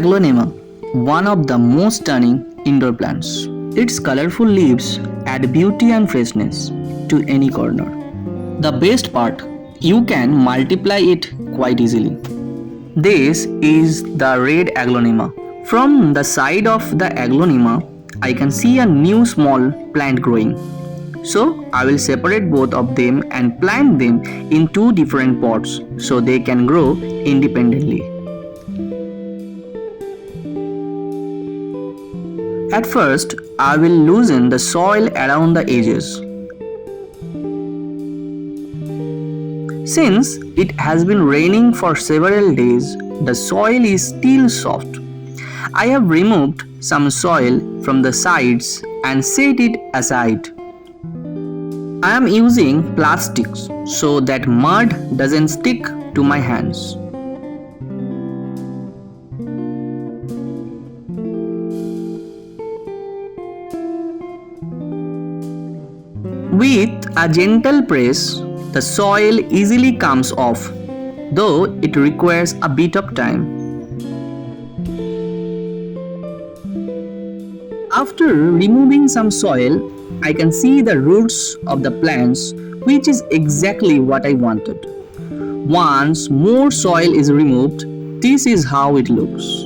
Aglaonema, one of the most stunning indoor plants. Its colorful leaves add beauty and freshness to any corner. The best part, you can multiply it quite easily. This is the red Aglaonema. From the side of the Aglaonema, I can see a new small plant growing. So I will separate both of them and plant them in two different pots so they can grow independently. At first, I will loosen the soil around the edges. Since it has been raining for several days, the soil is still soft. I have removed some soil from the sides and set it aside. I am using plastics so that mud doesn't stick to my hands. With a gentle press, the soil easily comes off, though it requires a bit of time. After removing some soil, I can see the roots of the plants, which is exactly what I wanted. Once more soil is removed, this is how it looks.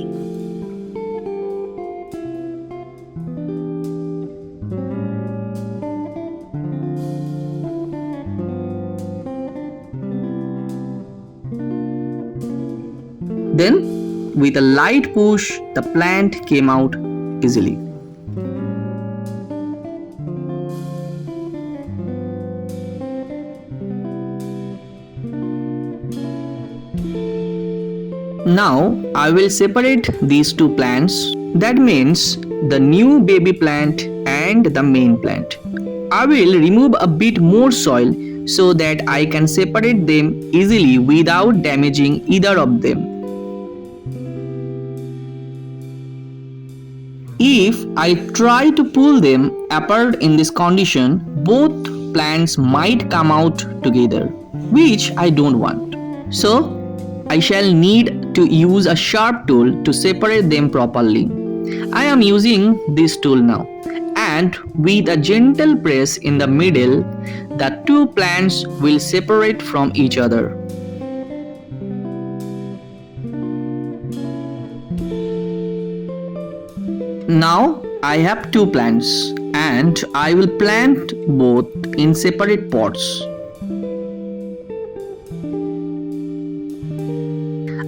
Then, with a light push, the plant came out easily. Now, I will separate these two plants. That means the new baby plant and the main plant. I will remove a bit more soil so that I can separate them easily without damaging either of them. If I try to pull them apart in this condition, both plants might come out together, which I don't want. So, I shall need to use a sharp tool to separate them properly. I am using this tool now, and with a gentle press in the middle, the two plants will separate from each other. Now I have two plants and I will plant both in separate pots.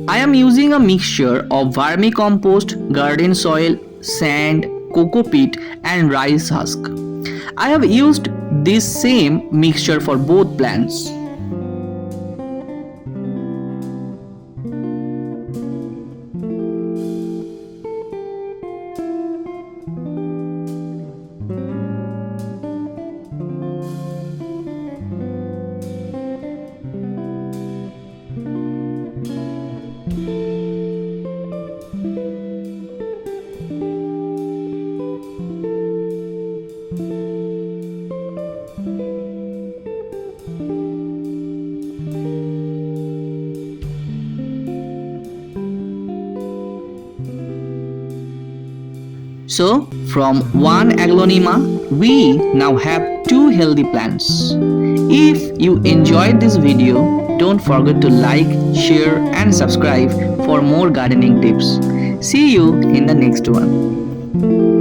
I am using a mixture of vermicompost, garden soil, sand, coco peat and rice husk. I have used this same mixture for both plants. So, from one Aglaonema, we now have two healthy plants. If you enjoyed this video, don't forget to like, share and subscribe for more gardening tips. See you in the next one.